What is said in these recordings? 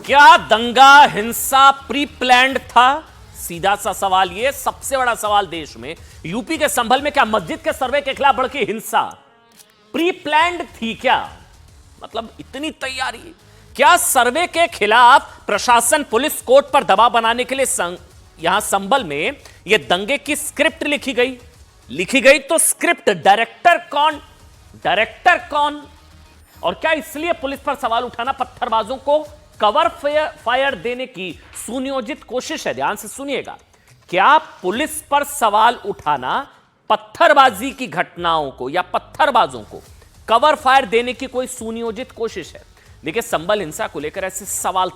क्या दंगा हिंसा प्री प्लान्ड था? सीधा सा सवाल, ये सबसे बड़ा सवाल देश में। यूपी के संभल में क्या मस्जिद के सर्वे के खिलाफ भड़की हिंसा प्री प्लान्ड थी क्या? मतलब इतनी तैयारी? क्या सर्वे के खिलाफ प्रशासन, पुलिस, कोर्ट पर दबाव बनाने के लिए यहां संभल में यह दंगे की स्क्रिप्ट लिखी गई तो स्क्रिप्ट डायरेक्टर कौन? और क्या इसलिए पुलिस पर सवाल उठाना पत्थरबाजों को कवर फायर देने की सुनियोजित कोशिश है? ध्यान से सुनिएगा। क्या पुलिस पर सवाल उठाना पत्थरबाजी की घटनाओं को या पत्थरबाजों को कवर फायर देने की कोई सुनियोजित कोशिश है? देखिए, संभल हिंसा को लेकर ऐसे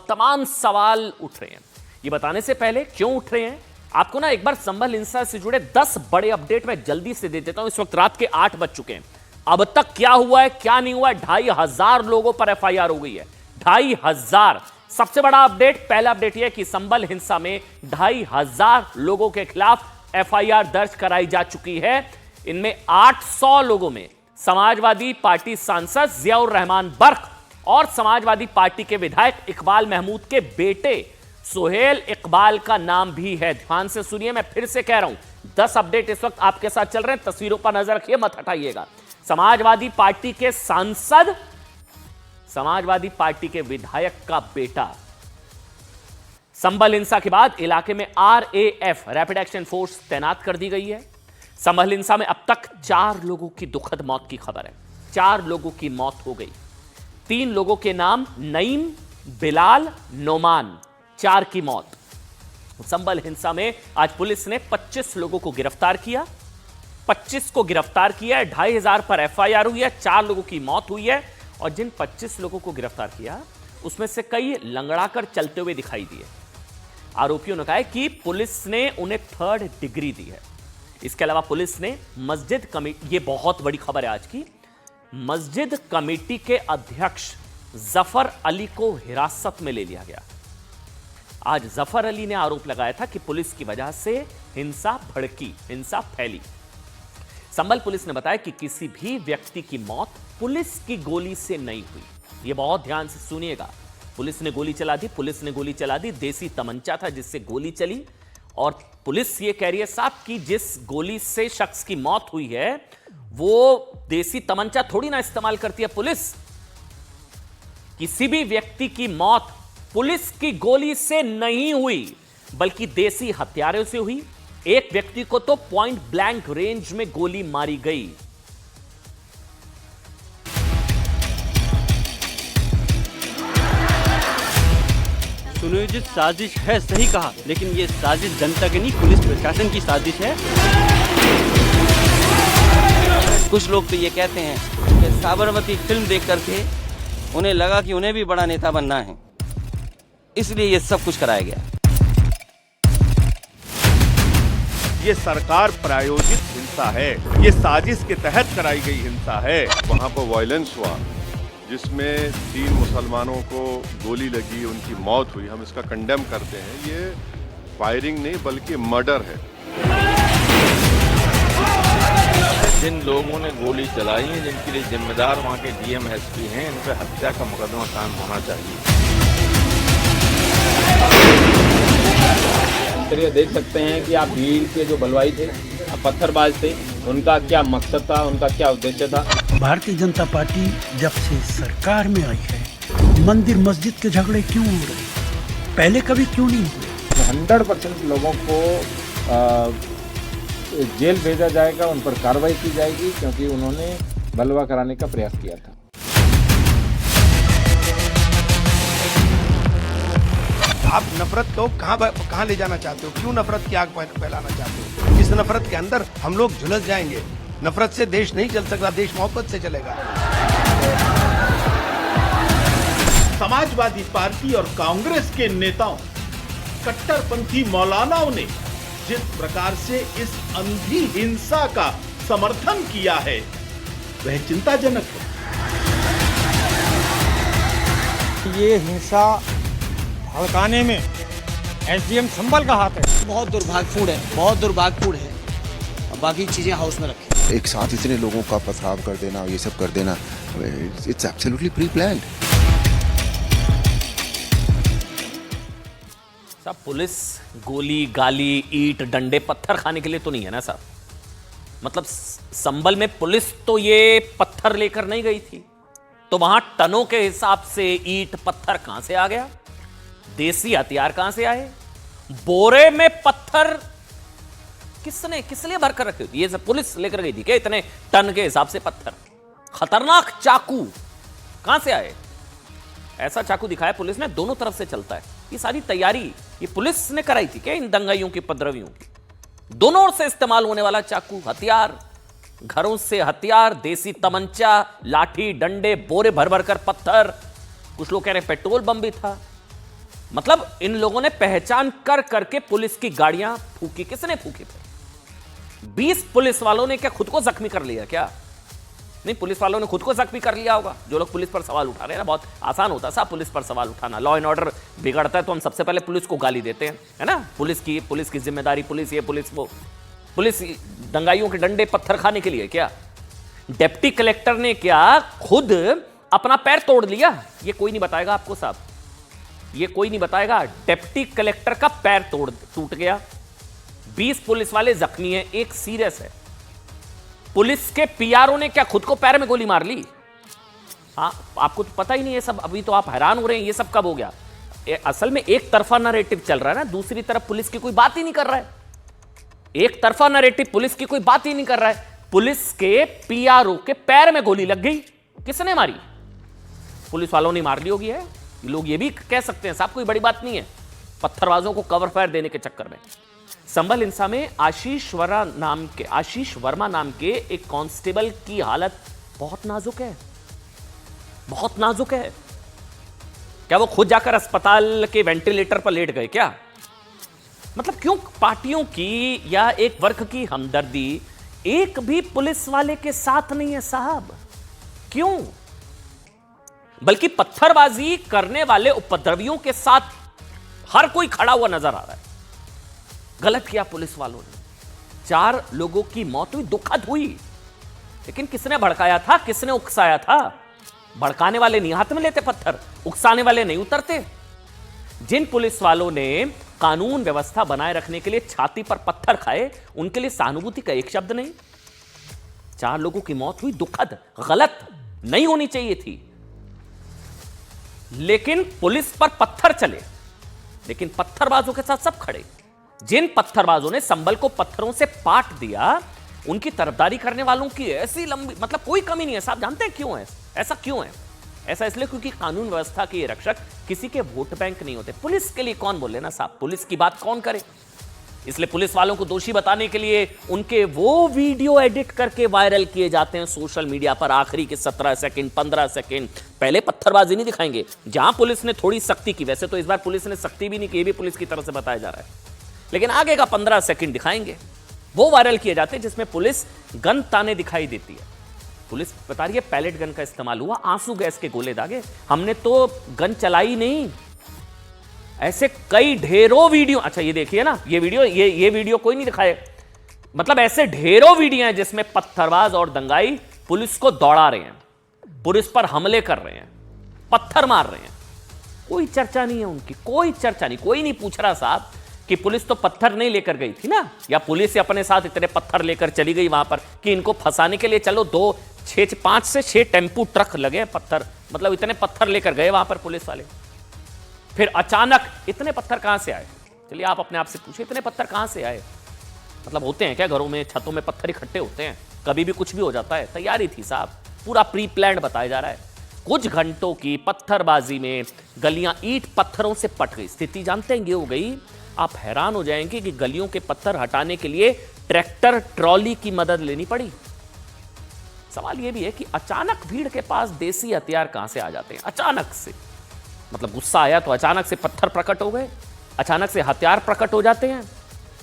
तमाम सवाल उठ रहे हैं। ये बताने से पहले क्यों उठ रहे हैं, आपको ना एक बार संभल हिंसा से जुड़े 10 बड़े अपडेट मैं जल्दी से दे देता हूं। इस वक्त रात के 8 बज चुके हैं। अब तक क्या हुआ है, क्या नहीं हुआ है? 2500 लोगों पर एफआईआर हो गई है। 2500। सबसे बड़ा अपडेट, पहला अपडेट यह कि संभल हिंसा में 2500 लोगों के खिलाफ एफआईआर दर्ज कराई जा चुकी है। इनमें 800 लोगों में समाजवादी पार्टी सांसद जियाउर रहमान बर्क और समाजवादी पार्टी के विधायक इकबाल महमूद के बेटे सोहेल इकबाल का नाम भी है। ध्यान से सुनिए, मैं फिर से कह रहा हूं, 10 अपडेट इस वक्त आपके साथ चल रहे हैं। तस्वीरों पर नजर रखिए, मत हटाइएगा। समाजवादी पार्टी के सांसद, समाजवादी पार्टी के विधायक का बेटा। संभल हिंसा के बाद इलाके में आरएएफ, रैपिड एक्शन फोर्स, तैनात कर दी गई है। संभल हिंसा में अब तक 4 लोगों की दुखद मौत की खबर है। 4 लोगों की मौत हो गई। 3 लोगों के नाम नईम, बिलाल, नोमान, 4 की मौत। संभल हिंसा में आज पुलिस ने 25 लोगों को गिरफ्तार किया। 25 को गिरफ्तार किया है। 2500 पर एफआईआर हुई है। 4 लोगों की मौत हुई है। और जिन 25 लोगों को गिरफ्तार किया उसमें से कई लंगड़ाकर चलते हुए दिखाई दिए। आरोपियों ने कहा है कि पुलिस ने उन्हें 3rd डिग्री दी है। इसके अलावा पुलिस ने मस्जिद कमेटी, ये बहुत बड़ी खबर है आज की, मस्जिद कमेटी के अध्यक्ष जफर अली को हिरासत में ले लिया गया। आज जफर अली ने आरोप लगाया था कि पुलिस की वजह से हिंसा भड़की, हिंसा फैली। संभल पुलिस ने बताया कि किसी भी व्यक्ति की मौत पुलिस की गोली से नहीं हुई। यह बहुत ध्यान से सुनिएगा। पुलिस ने गोली चला दी। देसी तमंचा था जिससे गोली चली। और पुलिस ये कह रही है साहब कि जिस गोली से शख्स की मौत हुई है वो देसी तमंचा थोड़ी ना इस्तेमाल करती है पुलिस। किसी भी व्यक्ति की मौत पुलिस की गोली से नहीं हुई बल्कि देसी हथियारों से हुई। एक व्यक्ति को तो पॉइंट ब्लैंक रेंज में गोली मारी गई। सुनियोजित साजिश है, सही कहा, लेकिन ये साजिश जनता की नहीं, पुलिस प्रशासन की साजिश है। कुछ लोग तो ये कहते हैं कि साबरमती फिल्म देख करके उन्हें लगा कि उन्हें भी बड़ा नेता बनना है, इसलिए ये सब कुछ कराया गया। ये सरकार प्रायोजित हिंसा है, ये साजिश के तहत कराई गई हिंसा है। वहाँ पर वायलेंस हुआ जिसमें 3 मुसलमानों को गोली लगी, उनकी मौत हुई। हम इसका कंडेम करते हैं। ये फायरिंग नहीं बल्कि मर्डर है। जिन लोगों ने गोली चलाई है, जिनके लिए जिम्मेदार वहाँ के डीएम एसपी हैं, इन पर हत्या का मुकदमा कायम होना चाहिए। ये देख सकते हैं कि आप भीड़ के जो बलवाई थे, पत्थरबाज थे, उनका क्या मकसद था, उनका क्या उद्देश्य था। भारतीय जनता पार्टी जब से सरकार में आई है, मंदिर मस्जिद के झगड़े क्यों हो रहे, पहले कभी क्यों नहीं हुए? 100% लोगों को जेल भेजा जाएगा, उन पर कार्रवाई की जाएगी, क्योंकि उन्होंने बलवा कराने का प्रयास किया था। आप नफरत को कहां ले जाना चाहते हो? क्यों नफरत की आग फैलाना चाहते हो? इस नफरत के अंदर हम लोग झुलस जाएंगे। नफरत से देश नहीं चल सकता, देश मोहब्बत से चलेगा। समाजवादी पार्टी और कांग्रेस के नेताओं, कट्टरपंथी मौलानाओं ने जिस प्रकार से इस अंधी हिंसा का समर्थन किया है वह चिंताजनक है। ये हिंसा भड़काने में एसडीएम संभल का हाथ है। बहुत दुर्भाग्यपूर्ण है। अब बाकी चीजें हाउस में रखें। एक साथ इतने लोगों का पथराव कर देना, ये सब कर देना, इट्स एब्सोल्युटली प्री प्लान्ड। साहब पुलिस गोली गाली ईंट डंडे पत्थर खाने के लिए तो नहीं है ना साहब। मतलब संभल में पुलिस तो ये पत्थर लेकर नहीं गई थी, तो वहां टनों के हिसाब से ईंट पत्थर कहां से आ गया? देसी हथियार कहां से आए? बोरे में पत्थर किस लिए भरकर रखे थे? ये सब पुलिस लेकर गई थी क्या इतने टन के हिसाब से पत्थर? खतरनाक चाकू कहां से आए? ऐसा चाकू दिखाया पुलिस ने, दोनों तरफ से चलता है। ये सारी तैयारी ये पुलिस ने कराई थी क्या इन दंगाइयों की, उपद्रवियों की? दोनों ओर से इस्तेमाल होने वाला चाकू, हथियार, घरों से हथियार, देसी तमंचा, लाठी डंडे, बोरे भर भर कर पत्थर, कुछ लोग कह रहे पेट्रोल बम भी था। मतलब इन लोगों ने पहचान कर करके पुलिस की गाड़ियां फूकी। किसने फूकी? 20 पुलिस वालों ने क्या खुद को जख्मी कर लिया क्या? नहीं, पुलिस वालों ने खुद को जख्मी कर लिया होगा। जो लोग पुलिस पर सवाल उठा रहे हैं ना, बहुत आसान होता है साहब पुलिस पर सवाल उठाना। लॉ एंड ऑर्डर बिगड़ता है तो हम सबसे पहले पुलिस को गाली देते हैं, है ना? पुलिस की जिम्मेदारी, पुलिस ये पुलिस वो। पुलिस दंगाइयों के डंडे पत्थर खाने के लिए क्या? डिप्टी कलेक्टर ने क्या खुद अपना पैर तोड़ लिया? ये कोई नहीं बताएगा आपको साहब, ये कोई नहीं बताएगा। डिप्टी कलेक्टर का पैर टूट गया, 20 पुलिस वाले जख्मी हैं, एक सीरियस है। पुलिस के पीआरओ ने क्या खुद को पैर में गोली मार ली? हाँ, आपको तो पता ही नहीं है सब, अभी तो आप हैरान हो रहे हैं ये सब कब हो गया। असल में एक तरफा नैरेटिव चल रहा है ना, दूसरी तरफ पुलिस की कोई बात ही नहीं कर रहा है। एक तरफा नैरेटिव, पुलिस की कोई बात ही नहीं कर रहा है। पुलिस के पीआरओ के पैर में गोली लग गई, किसने मारी? पुलिस वालों ने मार ली होगी। है लोग ये भी कह सकते हैं साहब, कोई बड़ी बात नहीं है, पत्थरबाजों को कवर फायर देने के चक्कर में। संभल हिंसा में आशीष वर्मा नाम के एक कांस्टेबल की हालत बहुत नाजुक है, बहुत नाजुक है। क्या वो खुद जाकर अस्पताल के वेंटिलेटर पर लेट गए क्या? मतलब क्यों पार्टियों की या एक वर्ग की हमदर्दी एक भी पुलिस वाले के साथ नहीं है साहब? क्यों? बल्कि पत्थरबाजी करने वाले उपद्रवियों के साथ हर कोई खड़ा हुआ नजर आ रहा है। गलत किया पुलिस वालों ने, 4 लोगों की मौत हुई, दुखद हुई, लेकिन किसने भड़काया था, किसने उकसाया था? भड़काने वाले नहीं हाथ में लेते पत्थर, उकसाने वाले नहीं उतरते। जिन पुलिस वालों ने कानून व्यवस्था बनाए रखने के लिए छाती पर पत्थर खाए, उनके लिए सहानुभूति का एक शब्द नहीं। 4 लोगों की मौत हुई, दुखद, गलत, नहीं होनी चाहिए थी। लेकिन पुलिस पर पत्थर चले, लेकिन पत्थरबाजों के साथ सब खड़े। जिन पत्थरबाजों ने संभल को पत्थरों से पाट दिया, उनकी तरफदारी करने वालों की ऐसी लंबी, मतलब कोई कमी नहीं है साहब। जानते हैं क्यों है ऐसा? क्यों है ऐसा? इसलिए क्योंकि कानून व्यवस्था के रक्षक किसी के वोट बैंक नहीं होते। पुलिस के लिए कौन बोले ना साहब, पुलिस की बात कौन करे? इसलिए पुलिस वालों को दोषी बताने के लिए उनके वो वीडियो एडिट करके वायरल किए जाते हैं सोशल मीडिया पर। आखिरी के 17 सेकंड 15 सेकंड पहले पत्थरबाजी नहीं दिखाएंगे। जहां पुलिस ने थोड़ी सख्ती की, वैसे तो इस बार पुलिस ने सख्ती भी नहीं की, भी पुलिस की तरफ से बताया जा रहा है, लेकिन आगे का 15 सेकंड दिखाएंगे, वो वायरल किए जाते हैं, जिसमें पुलिस गन ताने दिखाई देती है। पुलिस बता रही है पैलेट गन का इस्तेमाल हुआ, आंसू गैस के गोले दागे, हमने तो गन चलाई नहीं। ऐसे कई ढेरों वीडियो, अच्छा ये देखिए ना, ये वीडियो कोई नहीं दिखाए। मतलब ऐसे ढेरों वीडियो हैं जिसमें पत्थरबाज और दंगाई पुलिस को दौड़ा रहे हैं, पुलिस पर हमले कर रहे हैं, पत्थर मार रहे हैं। कोई चर्चा नहीं है उनकी, कोई चर्चा नहीं। कोई नहीं पूछ रहा साहब कि पुलिस तो पत्थर नहीं लेकर गई थी ना, या पुलिस अपने साथ इतने पत्थर लेकर चली गई वहां पर कि इनको फंसाने के लिए चलो 5 से 6 टेम्पू ट्रक लगे पत्थर, मतलब इतने पत्थर लेकर गए वहां पर पुलिस वाले। फिर अचानक इतने पत्थर कहां से आए? चलिए आप अपने आप से पूछिए, इतने पत्थर कहां से आए? मतलब होते हैं क्या घरों में, छतों में पत्थर इकट्ठे होते हैं? कभी भी कुछ भी हो जाता है। तैयारी थी साहब, पूरा प्री प्लान्ड बताया जा रहा है। कुछ घंटों की पत्थरबाजी में गलियां ईंट पत्थरों से पट गई। स्थिति जानते हैं ये हो गई, आप हैरान हो जाएंगे कि गलियों के पत्थर हटाने के लिए ट्रैक्टर ट्रॉली की मदद लेनी पड़ी। सवाल यह भी है कि अचानक भीड़ के पास देसी हथियार कहां से आ जाते हैं? अचानक से, मतलब गुस्सा आया तो अचानक से पत्थर प्रकट हो गए, अचानक से हथियार प्रकट हो जाते हैं,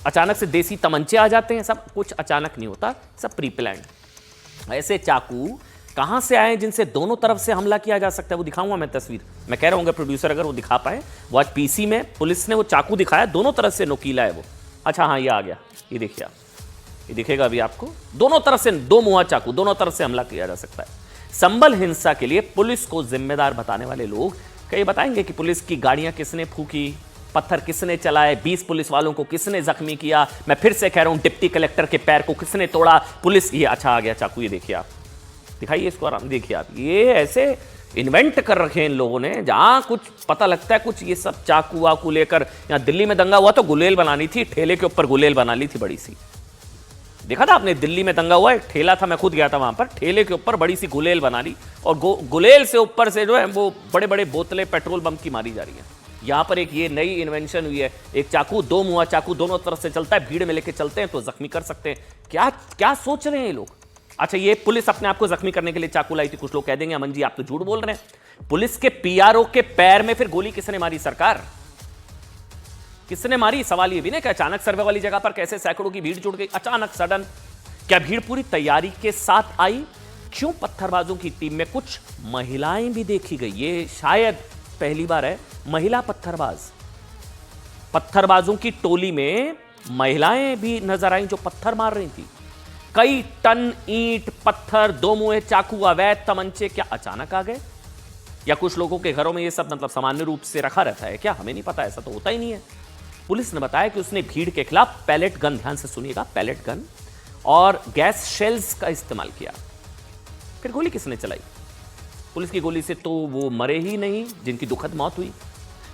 अचानक से देसी तमंचे आ जाते हैं। सब कुछ अचानक नहीं होता, सब प्री प्लान्ड। ऐसे चाकू कहां से आए जिनसे दोनों तरफ से हमला किया जा सकता है? वो दिखाऊंगा मैं तस्वीर, मैं कह रहा हूँ प्रोड्यूसर अगर वो दिखा पाए। वो आज पीसी में पुलिस ने वो चाकू दिखाया, दोनों तरफ से नोकीला है वो। अच्छा हाँ, ये आ गया, ये देखिए आप, ये दिखेगा अभी आपको। दोनों तरफ से 2 मुहा चाकू, दोनों तरफ से हमला किया जा सकता है। संभल हिंसा के लिए पुलिस को जिम्मेदार बताने वाले लोग कई बताएंगे कि पुलिस की गाड़ियां किसने फूकी, पत्थर किसने चलाए, 20 पुलिस वालों को किसने जख्मी किया। मैं फिर से कह रहा हूं, डिप्टी कलेक्टर के पैर को किसने तोड़ा, पुलिस। ये अच्छा आ गया चाकू, ये देखिए आप, दिखाइए इसको आराम, देखिए आप, ये ऐसे इन्वेंट कर रखे हैं इन लोगों ने, जहां कुछ पता लगता है कुछ, ये सब चाकू वाकू लेकर। यहां दिल्ली में दंगा हुआ तो गुलेल बनानी थी, ठेले के ऊपर गुलेल बना ली थी बड़ी सी। देखा था आपने, दिल्ली में दंगा हुआ है, ठेला था, मैं खुद गया था वहां पर, ठेले के ऊपर बड़ी सी गुलेल बना ली, और गुलेल से ऊपर से जो है वो बड़े बड़े बोतलें पेट्रोल बम की मारी जा रही हैं। यहां पर एक ये नई इन्वेंशन हुई है, एक चाकू, दो मुआ चाकू, दोनों तरफ से चलता है, भीड़ में लेके चलते हैं तो जख्मी कर सकते हैं। क्या क्या सोच रहे हैं ये लोग। अच्छा, ये पुलिस अपने आप को जख्मी करने के लिए चाकू लाई थी। कुछ लोग कह देंगे अमन जी आप तो झूठ बोल रहे हैं। पुलिस के पीआरओ के पैर में फिर गोली किसने मारी, सरकार किसने मारी। सवाल ये भी ना कि अचानक सर्वे वाली जगह पर कैसे सैकड़ों की भीड़ जुड़ गई, अचानक सडन। क्या भीड़ पूरी तैयारी के साथ आई। क्यों पत्थरबाजों की टीम में कुछ महिलाएं भी देखी गई। ये शायद पहली बार है महिला पत्थरबाजों की टोली में महिलाएं भी नजर आई जो पत्थर मार रही थी। कई टन ईंट पत्थर, दो मुहे चाकू, अवैध तमंचे क्या अचानक आ गए, या कुछ लोगों के घरों में ये सब मतलब सामान्य रूप से रखा रहता है क्या, हमें नहीं पता, ऐसा तो होता ही नहीं है। पुलिस ने बताया कि उसने भीड़ के खिलाफ पैलेट गन, ध्यान से सुनिएगा, पैलेट गन और गैस शेल्स का इस्तेमाल किया। फिर गोली किसने चलाई। पुलिस की गोली से तो वो मरे ही नहीं जिनकी दुखद मौत हुई।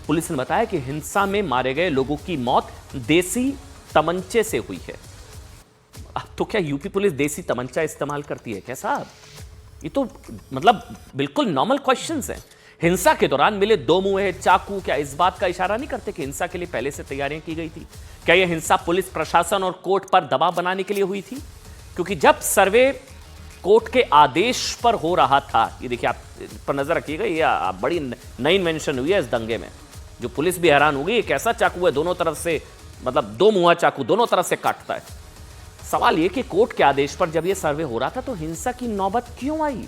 पुलिस ने बताया कि हिंसा में मारे गए लोगों की मौत देसी तमंचे से हुई है। अब तो क्या यूपी पुलिस देसी तमंचा इस्तेमाल करती है क्या साहब। ये तो मतलब बिल्कुल नॉर्मल क्वेश्चंस हैं। हिंसा के दौरान मिले दो मुहे चाकू क्या इस बात का इशारा नहीं करते कि हिंसा के लिए पहले से तैयारियां की गई थी। क्या यह हिंसा पुलिस प्रशासन और कोर्ट पर दबाव बनाने के लिए हुई थी। क्योंकि जब सर्वे कोर्ट के आदेश पर हो रहा था, ये देखिए आप पर नजर रखिएगा, ये बड़ी नई इन्वेंशन हुई है इस दंगे में, जो पुलिस भी हैरान होगी। एक ऐसा चाकू है दोनों तरफ से, मतलब दो मुहा चाकू दोनों तरफ से काटता है। सवाल यह कि कोर्ट के आदेश पर जब यह सर्वे हो रहा था तो हिंसा की नौबत क्यों आई।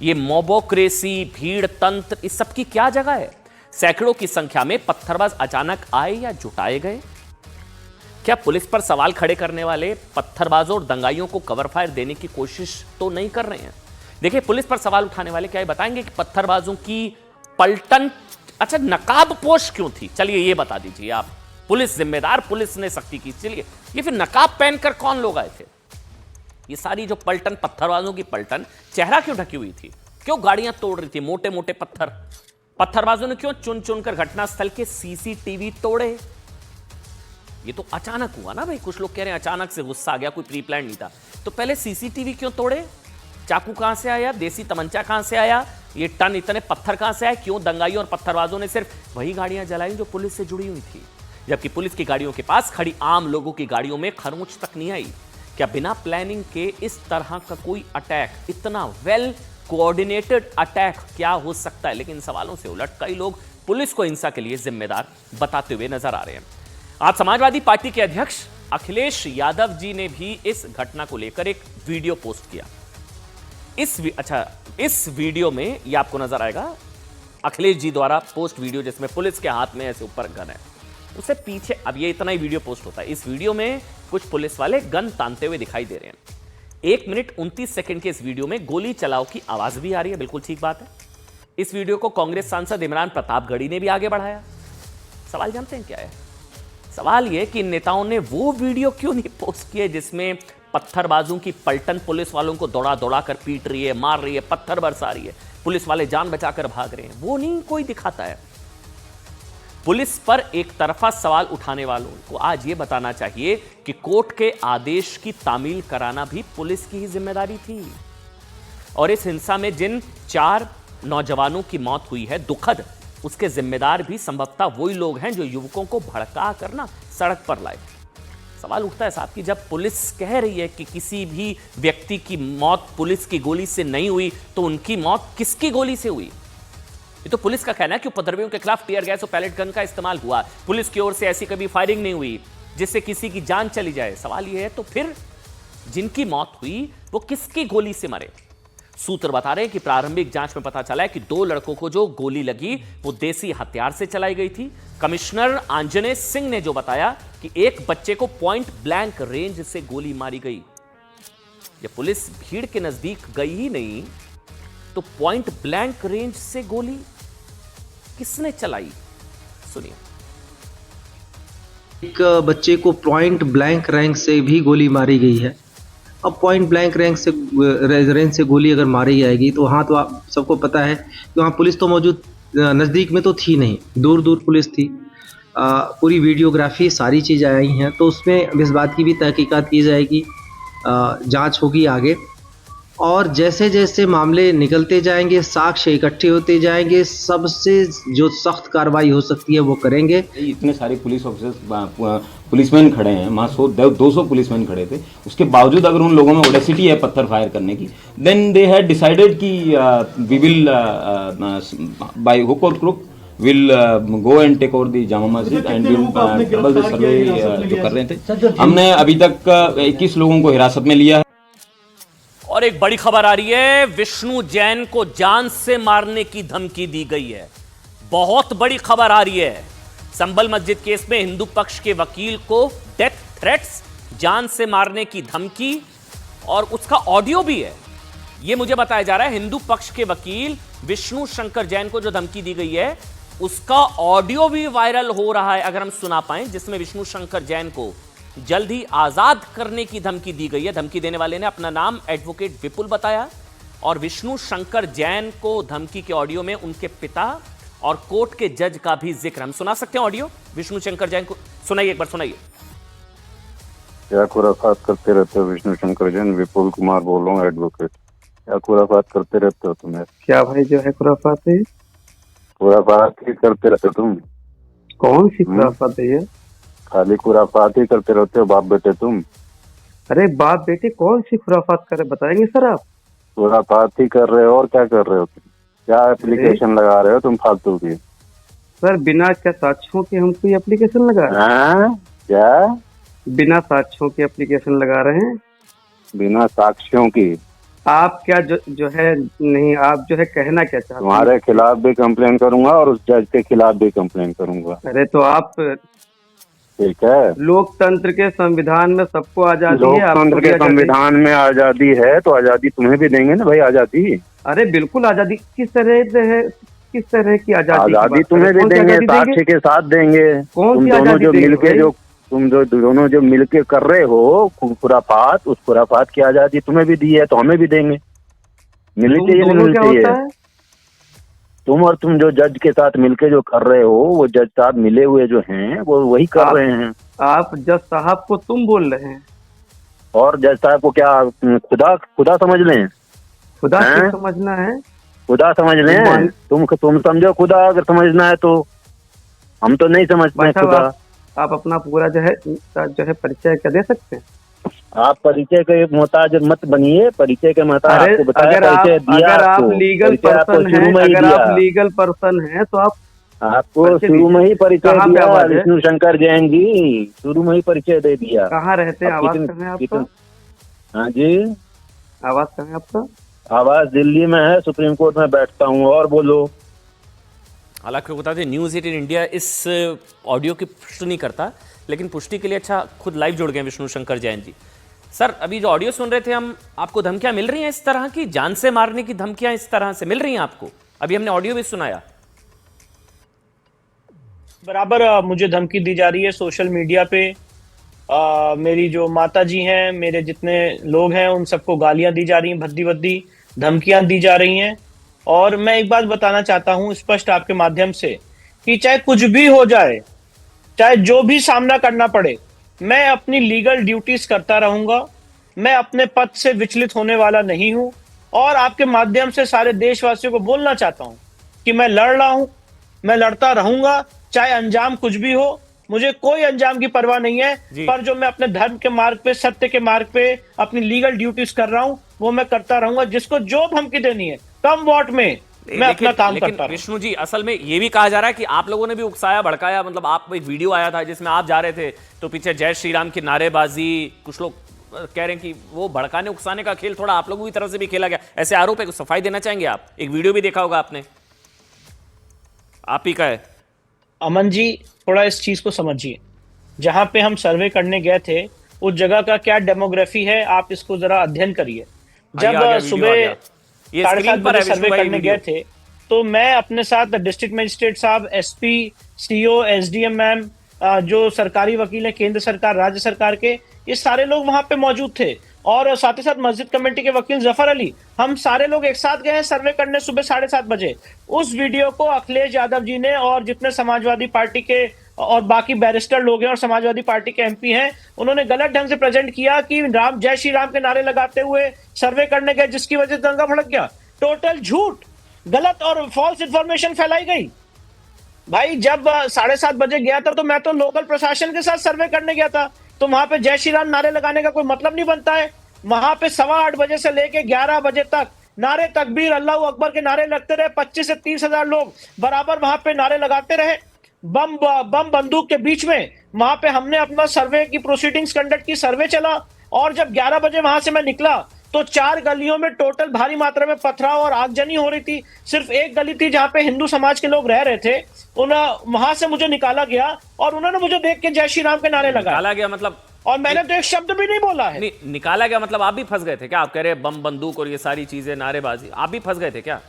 ये मोबोक्रेसी, भीड़ तंत्र, इस सब की क्या जगह है। सैकड़ों की संख्या में पत्थरबाज अचानक आए या जुटाए गए। क्या पुलिस पर सवाल खड़े करने वाले पत्थरबाजों और दंगाइयों को कवर फायर देने की कोशिश तो नहीं कर रहे हैं। देखिए, पुलिस पर सवाल उठाने वाले क्या ये बताएंगे कि पत्थरबाजों की पलटन, अच्छा नकाबपोश क्यों थी, चलिए ये बता दीजिए आप। पुलिस जिम्मेदार, पुलिस ने सख्ती की, चलिए ये फिर नकाब पहनकर कौन लोग आए थे। ये सारी जो पलटन, पत्थरबाजों की पलटन, चेहरा क्यों ढकी हुई थी, क्यों गाड़ियां तोड़ रही थी, मोटे मोटे पत्थर। पत्थरबाजों ने क्यों चुन चुनकर घटनास्थल के सीसीटीवी तोड़े। ये तो अचानक हुआ ना भाई। कुछ लोग कह रहे हैं अचानक से गुस्सा आ गया, कोई प्री प्लान नहीं था। तो पहले सीसीटीवी क्यों तोड़े, चाकू कहां से आया, देसी तमंचा कहां से आया, ये टन इतने पत्थर कहां से आए। क्यों दंगाइयों और पत्थरबाजों ने सिर्फ वही गाड़ियां जलाई जो पुलिस से जुड़ी हुई थी, जबकि पुलिस की गाड़ियों के पास खड़ी आम लोगों की गाड़ियों में खरोंच तक नहीं आई। क्या बिना प्लानिंग के इस तरह का कोई अटैक, इतना वेल कोऑर्डिनेटेड अटैक क्या हो सकता है। लेकिन सवालों से उलट कई लोग पुलिस को हिंसा के लिए जिम्मेदार बताते हुए नजर आ रहे हैं। आज समाजवादी पार्टी के अध्यक्ष अखिलेश यादव जी ने भी इस घटना को लेकर एक वीडियो पोस्ट किया। इस वीडियो में यह आपको नजर आएगा अखिलेश जी द्वारा पोस्ट वीडियो, जिसमें पुलिस के हाथ में ऐसे ऊपर गन है, उससे पीछे, अब ये इतना ही वीडियो पोस्ट होता है। इस वीडियो में कुछ पुलिस वाले गन तानते हुए दिखाई दे रहे हैं। 1 मिनट 29 सेकंड के इस वीडियो में गोली चलाओ की आवाज भी आ रही है, बिल्कुल ठीक बात है। इस वीडियो को कांग्रेस सांसद इमरान प्रतापगढ़ी ने भी आगे बढ़ाया। सवाल जानते हैं क्या है। सवाल यह कि इन नेताओं ने वो वीडियो क्यों नहीं पोस्ट किए जिसमें पत्थरबाजों की पलटन पुलिस वालों को दौड़ा दौड़ा कर पीट रही है, मार रही है, पत्थर बरसा रही है, पुलिस वाले जान बचाकर भाग रहे हैं। वो नहीं कोई दिखाता है। पुलिस पर एक तरफा सवाल उठाने वालों को आज यह बताना चाहिए कि कोर्ट के आदेश की तामील कराना भी पुलिस की ही जिम्मेदारी थी। और इस हिंसा में जिन 4 नौजवानों की मौत हुई है, दुखद, उसके जिम्मेदार भी संभवतः वही लोग हैं जो युवकों को भड़का कर ना सड़क पर लाए। सवाल उठता है साहब कि जब पुलिस कह रही है कि किसी भी व्यक्ति की मौत पुलिस की गोली से नहीं हुई, तो उनकी मौत किसकी गोली से हुई। ये तो पुलिस का कहना है कि उपद्रवियों के खिलाफ टीयर गैस और पैलेट गन का इस्तेमाल हुआ। पुलिस की ओर से ऐसी कभी फायरिंग नहीं हुई जिससे किसी की जान चली जाए। सवाल यह है तो फिर जिनकी मौत हुई वो किसकी गोली से मरे। सूत्र बता रहे हैं कि प्रारंभिक जांच में पता चला है कि 2 लड़कों को जो गोली लगी वो देसी हथियार से चलाई गई थी। कमिश्नर आंजनेय सिंह ने जो बताया कि एक बच्चे को पॉइंट ब्लैंक रेंज से गोली मारी गई। जब पुलिस भीड़ के नजदीक गई ही नहीं तो पॉइंट ब्लैंक रेंज से गोली किसने चलाई, सुनिए। एक बच्चे को पॉइंट ब्लैंक रैंक से भी गोली मारी गई है। अब पॉइंट ब्लैंक रैंक से रेंज से गोली अगर मारी जाएगी तो वहाँ तो आप सबको पता है कि वहाँ पुलिस तो मौजूद नज़दीक में तो थी नहीं, दूर दूर पुलिस थी। पूरी वीडियोग्राफी सारी चीज़ें आई हैं, तो उसमें इस बात की भी तहकीकात की जाएगी, जांच होगी आगे। और जैसे जैसे मामले निकलते जाएंगे, साक्ष्य इकट्ठे होते जाएंगे, सबसे जो सख्त कार्रवाई हो सकती है वो करेंगे। इतने सारे पुलिस ऑफिसर्स, पुलिसमैन खड़े हैं वहाँ, 200 पुलिसमैन खड़े थे, उसके बावजूद अगर उन लोगों में ओडेसिटी है पत्थर फायर करने की, देन दे हैड डिसाइडेड कि वी विल बाय हुक और crook will go and take over the Jama Masjid and will double the survey जो कर रहे थे। हमने अभी तक 21 लोगों को हिरासत में लिया है। और एक बड़ी खबर आ रही है, विष्णु जैन को जान से मारने की धमकी दी गई है। बहुत बड़ी खबर आ रही है। संभल मस्जिद केस में हिंदू पक्ष के वकील को डेथ थ्रेट्स, जान से मारने की धमकी, और उसका ऑडियो भी है। यह मुझे बताया जा रहा है हिंदू पक्ष के वकील विष्णु शंकर जैन को जो धमकी दी गई है उसका ऑडियो भी वायरल हो रहा है, अगर हम सुना पाएं, जिसमें विष्णु शंकर जैन को जल्द ही आजाद करने की धमकी दी गई है। धमकी देने वाले ने अपना नाम एडवोकेट विपुल बताया, और विष्णु शंकर जैन को धमकी के ऑडियो में उनके पिता और कोर्ट के जज का भी जिक्र। हम सुना सकते हैं ऑडियो विष्णु शंकर जैन को, सुनाइए एक बार, सुनाइए। क्या खुराफात करते रहते हो विष्णु शंकर जैन? विपुल कुमार बोल रहा हूँ, एडवोकेट। क्या खुराफात करते रहते हो तुम? क्या भाई जो है खुराफात है? खुराफात ही करते रहते हो तुम? कौन सी खुराफात है ये? खाली खुराफात ही करते रहते हो बाप बेटे तुम। अरे बाप बेटे कौन सी खुराफात कर रहे, बताएंगे सर आप? खुराफात ही कर रहे हो, और क्या कर रहे हो तुम? क्या एप्लीकेशन लगा रहे हो तुम फालतू की? सर बिना क्या साक्ष्यों के हम कोई एप्लीकेशन लगा रहे हैं? क्या बिना साक्ष्यों की एप्लीकेशन लगा रहे हैं? बिना साक्ष्यों की? आप क्या जो है नहीं, आप जो है कहना क्या चाहते हैं? तुम्हारे खिलाफ भी कंप्लेन करूंगा और उस जज के खिलाफ भी कंप्लेन करूंगा। अरे तो आप, ठीक है, लोकतंत्र के संविधान में सबको आजादी है। लोकतंत्र के संविधान में आजादी है तो आजादी तुम्हें भी देंगे ना भाई, आजादी। अरे बिल्कुल आजादी, किस तरह से है, किस तरह की आजादी? आजादी तुम्हें भी देंगे, साक्ष्य के साथ देंगे। तुम दोनों जो मिलके तुम दोनों जो मिलके कर रहे हो खुराफात, उस खुराफात की आजादी तुम्हें भी दी है तो हमें भी देंगे। मिलनी चाहिए नहीं मिलनी चाहिए? तुम और तुम जो जज के साथ मिलके जो कर रहे हो, वो जज साहब मिले हुए जो हैं वो वही कर रहे हैं। आप जज साहब को तुम बोल रहे हैं, और जज साहब को क्या खुदा समझ लें? खुदा क्यों समझना है? खुदा समझ लें? तुम समझो खुदा, अगर समझना है तो। हम तो नहीं समझते खुदा। आप अपना पूरा जो है परिचय क्या दे सकते हैं? आप परिचय के मोहताज मत बनिए, परिचय के मोहताज आपको बताया, अगर आप लीगल पर्सन हैं, अगर आप लीगल पर्सन हैं तो आपको शुरू में ही परिचय दिया विष्णु शंकर जैन जी, शुरू में ही परिचय दे दिया। कहाँ रहते हैं? आवास कहाँ है आपका? हाँ जी, आवास कहाँ है आपका? आवास दिल्ली में है, सुप्रीम कोर्ट में बैठता हूँ। और बोलो। हालांकि बता दें न्यूज़ 18 इंडिया इस ऑडियो की पुष्टि नहीं करता, लेकिन पुष्टि के लिए अच्छा खुद लाइव जुड़ गए विष्णु शंकर जैन जी। सर अभी जो ऑडियो सुन रहे थे हम, आपको धमकियां मिल रही हैं इस तरह की, जान से मारने की धमकियां इस तरह से मिल रही हैं आपको? अभी हमने ऑडियो भी सुनाया। बराबर मुझे धमकी दी जा रही है सोशल मीडिया पे। मेरी जो माता जी हैं, मेरे जितने लोग हैं, उन सबको गालियां दी जा रही हैं, भद्दी भद्दी धमकियां दी जा रही हैं। और मैं एक बात बताना चाहता हूं स्पष्ट आपके माध्यम से कि चाहे कुछ भी हो जाए, चाहे जो भी सामना करना पड़े, मैं अपनी लीगल ड्यूटीज करता रहूंगा। मैं अपने पद से विचलित होने वाला नहीं हूं। और आपके माध्यम से सारे देशवासियों को बोलना चाहता हूं कि मैं लड़ रहा हूं, मैं लड़ता रहूंगा, चाहे अंजाम कुछ भी हो। मुझे कोई अंजाम की परवाह नहीं है, पर जो मैं अपने धर्म के मार्ग पे, सत्य के मार्ग पे अपनी लीगल ड्यूटीज कर रहा हूं, वो मैं करता रहूंगा। जिसको जो धमकी देनी है, कम वोट में मैं अपना काम करता हूं। विष्णु जी, असल में ये भी कहा जा रहा है कि आप लोगों ने भी उकसाया भड़काया, मतलब आप, एक वीडियो आया था जिसमें आप जा रहे थे तो पीछे जय श्री राम की नारेबाजी, कुछ लोग कह रहे हैं कि वो भड़काने उकसाने का खेल थोड़ा आप लोगों की तरफ से भी खेला गया, ऐसे आरोप है। सफाई देना चाहेंगे आप? एक वीडियो भी देखा होगा आपने, आप ही का है। अमन जी थोड़ा इस चीज को समझिए, जहां पे हम सर्वे करने गए थे उस जगह का क्या डेमोग्राफी है, आप इसको जरा अध्ययन करिए। जब सुबह 7:30 बजे सर्वे करने गए थे तो मैं अपने साथ डिस्ट्रिक्ट मजिस्ट्रेट साहब, एसपी, सीओ, एसडीएम मैम, जो सरकारी वकील हैं, केंद्र सरकार, राज्य सरकार के, ये सारे लोग वहां पे मौजूद थे। और साथ ही साथ मस्जिद कमेटी के वकील जफर अली, हम सारे लोग एक साथ गए हैं सर्वे करने सुबह 7:30 बजे। उस वीडियो को अखिलेश यादव जी ने और जितने समाजवादी पार्टी के और बाकी बैरिस्टर लोग हैं और समाजवादी पार्टी के एमपी हैं, उन्होंने गलत ढंग से प्रेजेंट किया कि राम, जय श्री राम के नारे लगाते हुए सर्वे करने गए, जिसकी वजह से दंगा भड़क गया। टोटल झूठ, गलत और फॉल्स इंफॉर्मेशन फैलाई गई। भाई जब 7:30 बजे गया था तो मैं तो लोकल प्रशासन के साथ सर्वे करने गया था, तो वहां पे जय श्री राम नारे लगाने का कोई मतलब नहीं बनता है। वहां पे 8:15 बजे से लेके 11 बजे तक नारे तकबीर, अल्लाह अकबर के नारे लगते रहे। 25 से 30 हजार लोग बराबर वहां पे नारे लगाते रहे, बम बंदूक के बीच में। वहां पे हमने अपना सर्वे की प्रोसीडिंग्स कंडक्ट की, सर्वे चला। और जब 11 बजे वहां से मैं निकला तो 4 गलियों में टोटल भारी मात्रा में पथराव और आगजनी हो रही थी। सिर्फ एक गली थी जहां पे हिंदू समाज के लोग रह रहे थे, वहां से मुझे निकाला गया और उन्होंने मुझे देख के जय श्री राम के नारे लगाए। निकाला गया मतलब? और मैंने तो एक शब्द भी नहीं बोला है। नहीं, निकाला गया मतलब आप भी फंस गए थे क्या? आप कह रहे हैं बम बंदूक और ये सारी चीजें, नारेबाजी, आप भी फंस गए थे क्या?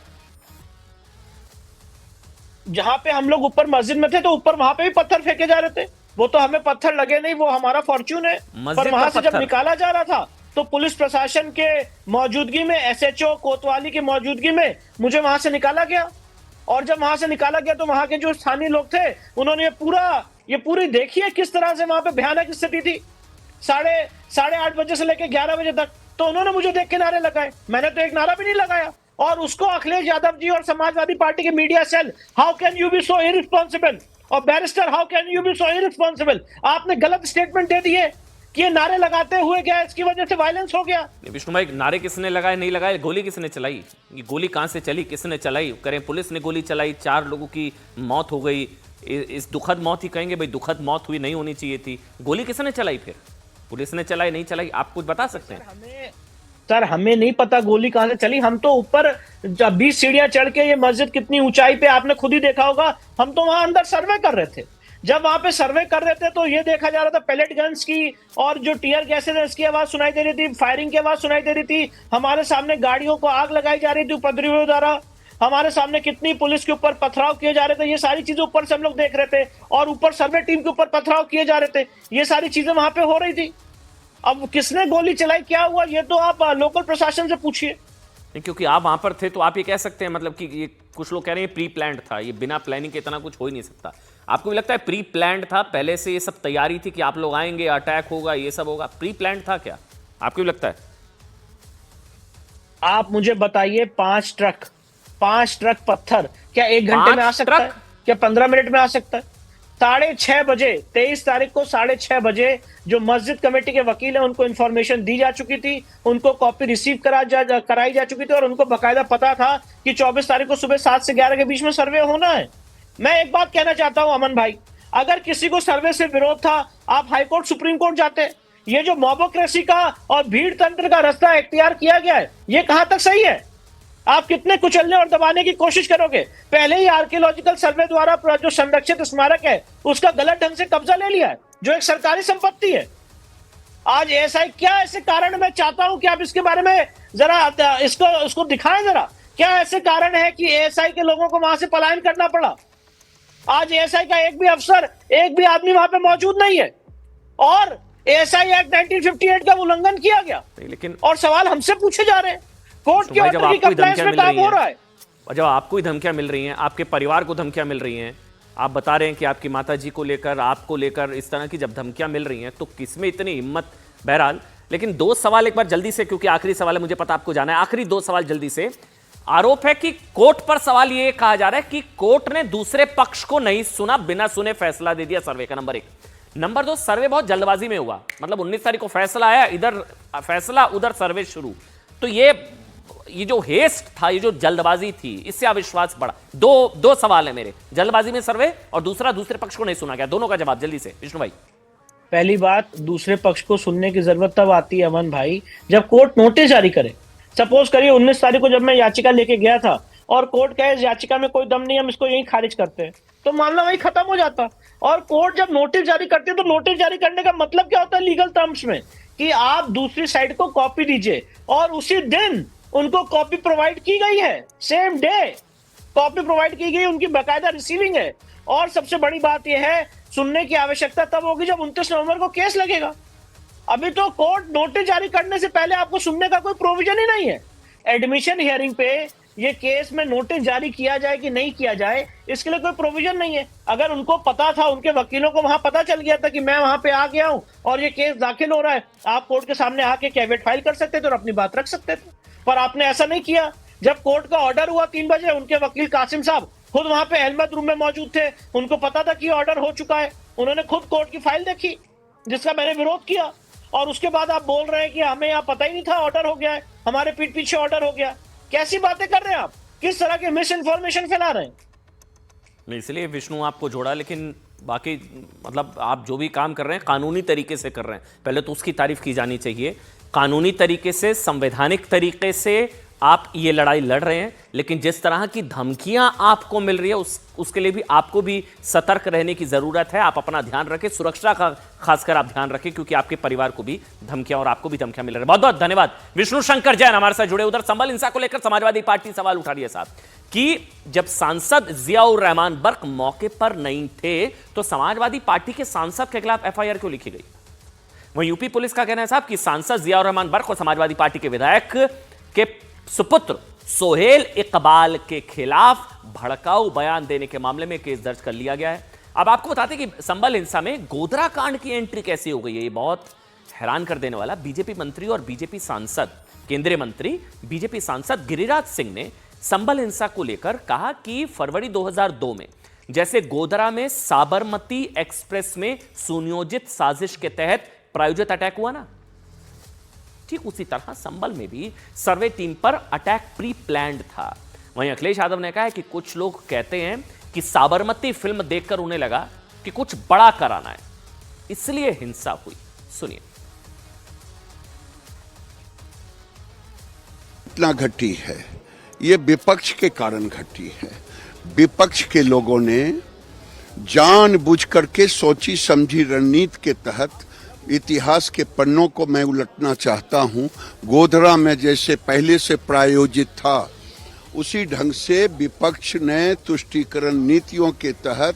जहां पे हम लोग ऊपर मस्जिद में थे तो ऊपर वहां पे भी पत्थर फेंके जा रहे थे। वो तो हमें पत्थर लगे नहीं, वो हमारा फॉर्च्यून है। पर वहां से जब निकाला जा रहा था तो पुलिस प्रशासन के मौजूदगी में, एसएचओ कोतवाली की मौजूदगी में मुझे वहां से निकाला गया। और जब वहां से निकाला गया तो वहां के जो स्थानीय लोग थे उन्होंने ये पूरी देखी है किस तरह से वहां पे भयानक स्थिति थी। 8:30 बजे से लेकर 11 बजे तक तो उन्होंने मुझे देख के नारे लगाए, मैंने तो एक नारा भी नहीं लगाया। और उसको अखिलेश यादव जी और समाजवादी पार्टी के media cell, how can you be so irresponsible, और barrister, how can you be so irresponsible, आपने गलत स्टेटमेंट दे दिए कि ये नारे लगाते हुए क्या इसकी वजह से वायलेंस हो गया। विष्णु भाई, नारे किसने लगाए, नहीं लगाए, गोली किसने चलाई? ये गोली कहां से चली, किसने चलाई? करें पुलिस ने गोली चलाई, 4 लोगों की मौत हो गई। इस दुखद मौत ही कहेंगे भाई, दुखद मौत हुई, नहीं होनी चाहिए थी। गोली किसने चलाई? फिर पुलिस ने चलाई, नहीं चलाई, आप कुछ बता सकते हैं? सर हमें नहीं पता गोली कहां से चली। हम तो ऊपर 20 सीढ़ियां चढ़ के, ये मस्जिद कितनी ऊंचाई पे आपने खुद ही देखा होगा, हम तो वहां अंदर सर्वे कर रहे थे। जब वहां पे सर्वे कर रहे थे तो ये देखा जा रहा था पैलेट गन्स की और जो टीयर गैसेज है इसकी आवाज सुनाई दे रही थी, फायरिंग की आवाज सुनाई दे रही थी। हमारे सामने गाड़ियों को आग लगाई जा रही थी उपद्रवियों द्वारा, हमारे सामने कितनी पुलिस के ऊपर पथराव किए जा रहे थे, ये सारी चीजें ऊपर से हम लोग देख रहे थे। और ऊपर सर्वे टीम के ऊपर पथराव किए जा रहे थे, ये सारी चीजें वहां पे हो रही थी। अब किसने गोली चलाई, क्या हुआ, ये तो आप लोकल प्रशासन से पूछिए। क्योंकि आप वहां पर थे तो आप ये कह सकते हैं मतलब कि ये कुछ लोग कह रहे हैं प्री प्लान्ड था, ये बिना प्लानिंग के इतना कुछ हो ही नहीं सकता। आपको भी लगता है प्री प्लान्ड था, पहले से ये सब तैयारी थी कि आप लोग आएंगे, अटैक होगा, ये सब होगा, प्री प्लान्ड था क्या? आपको भी लगता है? आप मुझे बताइए, 5 ट्रक पत्थर क्या 1 घंटे में आ सकता है? क्या 15 मिनट में आ सकता है? 6:30 बजे, 23 तारीख को 6:30 बजे जो मस्जिद कमेटी के वकील हैं उनको इंफॉर्मेशन दी जा चुकी थी, उनको कॉपी रिसीव कराई जा चुकी थी और उनको बकायदा पता था कि 24 तारीख को सुबह 7 से 11 के बीच में सर्वे होना है। मैं एक बात कहना चाहता हूं अमन भाई, अगर किसी को सर्वे से विरोध था, आप हाईकोर्ट, सुप्रीम कोर्ट जाते। ये जो मोबोक्रेसी का और भीड़ तंत्र का रास्ता इख्तियार किया गया है, ये कहां तक सही है? आप कितने कुचलने और दबाने की कोशिश करोगे? पहले ही आर्कियोलॉजिकल सर्वे द्वारा जो संरक्षित स्मारक है उसका गलत ढंग से कब्जा ले लिया है, जो एक सरकारी संपत्ति है। आज ऐसा क्या ऐसे कारण, मैं चाहता हूं कि आप इसके बारे में जरा इसको दिखाएं जरा, क्या ऐसे कारण है कि एएसआई के लोगों को वहां से पलायन करना पड़ा? आज एएसआई का एक भी अफसर, एक भी आदमी वहां पे मौजूद नहीं है और एएसआई एक्ट 1958 का उल्लंघन किया गया। लेकिन और सवाल हमसे पूछे जा रहे हैं, कोर्ट की ऑर्डर की कंप्लायंस में काम हो रहा है। और जब आपको ही धमकियां मिल रही हैं, आपके परिवार को धमकियां मिल रही हैं, आप बता रहे हैं कि आपकी माताजी को लेकर, आपको लेकर इस तरह की जब धमकियां मिल रही हैं तो किसमें इतनी हिम्मत? बहरहाल, लेकिन 2 सवाल एक बार जल्दी से, क्योंकि आखिरी सवाल है, मुझे पता आपको जाना है, आखिरी 2 सवाल जल्दी से। आरोप है कि कोर्ट पर सवाल यह कहा जा रहा है कि कोर्ट ने दूसरे पक्ष को नहीं सुना, बिना सुने फैसला दे दिया सर्वे का। नंबर 1। नंबर 2, सर्वे बहुत जल्दबाजी में हुआ, मतलब 19 तारीख को फैसला आया, इधर फैसला उधर सर्वे शुरू। तो ये जो हेस्ट था, ये जो जल्दबाजी थी, इससे अविश्वास बढ़ा। दो सवाल है मेरे, जल्दबाजी में सर्वे और दूसरा दूसरे पक्ष को नहीं सुना गया, दोनों का जवाब जल्दी से विष्णु भाई। पहली बात, दूसरे पक्ष को सुनने की जरूरत तब आती है अमन भाई जब कोर्ट नोटिस जारी करे। सपोज करिए 19 तारीख को जब मैं याचिका लेके गया था और कोर्ट कहे इस याचिका में कोई दम नहीं, हम इसको यहीं खारिज करते हैं, तो मामला वहीं खत्म हो जाता। और कोर्ट जब नोटिस जारी करती है तो नोटिस जारी करने का मतलब क्या होता है लीगल टर्म्स में, कि आप दूसरी साइड को कॉपी दीजिए, और उसी दिन उनको कॉपी प्रोवाइड की गई है, सेम डे कॉपी प्रोवाइड की गई, उनकी बाकायदा रिसीविंग है। और सबसे बड़ी बात यह है, सुनने की आवश्यकता तब होगी जब 29 नवंबर को केस लगेगा। अभी तो कोर्ट नोटिस जारी करने से पहले आपको सुनने का कोई प्रोविजन ही नहीं है। एडमिशन हियरिंग पे ये केस में नोटिस जारी किया जाए कि नहीं किया जाए, इसके लिए कोई प्रोविजन नहीं है। अगर उनको पता था, उनके वकीलों को वहां पता चल गया था कि मैं वहां पे आ गया हूं और ये केस दाखिल हो रहा है, आप कोर्ट के सामने आके कैविएट फाइल कर सकते थे और अपनी बात रख सकते थे, पर आपने ऐसा नहीं किया। जब कोर्ट का ऑर्डर हुआ 3 बजे, उनके वकील कासिम साहब खुद वहां पे अहमद रूम में मौजूद थे, उनको पता था कि ऑर्डर हो चुका है, उन्होंने खुद कोर्ट की फाइल देखी जिसका मैंने विरोध किया, और उसके बाद आप बोल रहे हैं कि हमें यहाँ पता ही नहीं था ऑर्डर हो गया है, हमारे पीठ पीछे ऑर्डर हो गया। कैसी बातें कर रहे हैं आप? किस तरह के मिस इन्फॉर्मेशन फैला रहे हैं? मैं इसलिए विष्णु आपको जोड़ा, लेकिन बाकी मतलब आप जो भी काम कर रहे हैं कानूनी तरीके से कर रहे हैं, पहले तो उसकी तारीफ की जानी चाहिए। कानूनी तरीके से, संवैधानिक तरीके से आप ये लड़ाई लड़ रहे हैं, लेकिन जिस तरह की धमकियां आपको मिल रही है उसके लिए भी आपको भी सतर्क रहने की जरूरत है। आप अपना ध्यान रखें, सुरक्षा का खासकर आप ध्यान रखें, क्योंकि आपके परिवार को भी धमकियां और आपको भी धमकियां मिल रही है। बहुत बहुत धन्यवाद विष्णु शंकर जैन हमारे साथ जुड़े। उधर संभल हिंसा को लेकर समाजवादी पार्टी सवाल उठा रही है साहब कि जब सांसद जियाउर रहमान बर्क मौके पर नहीं थे तो समाजवादी पार्टी के सांसद के खिलाफ एफआईआर क्यों लिखी गई? वहीं यूपी पुलिस का कहना है साहब कि सांसद जियाउर रहमान बर्क और समाजवादी पार्टी के विधायक के सुपुत्र सोहेल इकबाल के खिलाफ भड़काऊ बयान देने के मामले में केस दर्ज कर लिया गया है। अब आपको बताते हैं कि संभल हिंसा में गोधरा कांड की एंट्री कैसी हो गई है, ये बहुत हैरान कर देने वाला। बीजेपी मंत्री और बीजेपी सांसद, केंद्रीय मंत्री बीजेपी सांसद गिरिराज सिंह ने संभल हिंसा को लेकर कहा कि फरवरी 2002 में जैसे गोधरा में साबरमती एक्सप्रेस में सुनियोजित साजिश के तहत प्रायोजित अटैक हुआ ना, ठीक उसी तरह संभल में भी सर्वे टीम पर अटैक प्री प्लान्ड था। वहीं अखिलेश यादव ने कहा है कि कुछ लोग कहते हैं कि साबरमती फिल्म देखकर उन्हें लगा कि कुछ बड़ा कराना है, इसलिए हिंसा हुई। सुनिए। इतना घटी है, ये विपक्ष के कारण घटी है। विपक्ष के लोगों ने जानबूझकर के सोची समझी रणनीति के तहत इतिहास के पन्नों को मैं उलटना चाहता हूं। गोधरा में जैसे पहले से प्रायोजित था, उसी ढंग से विपक्ष ने तुष्टीकरण नीतियों के तहत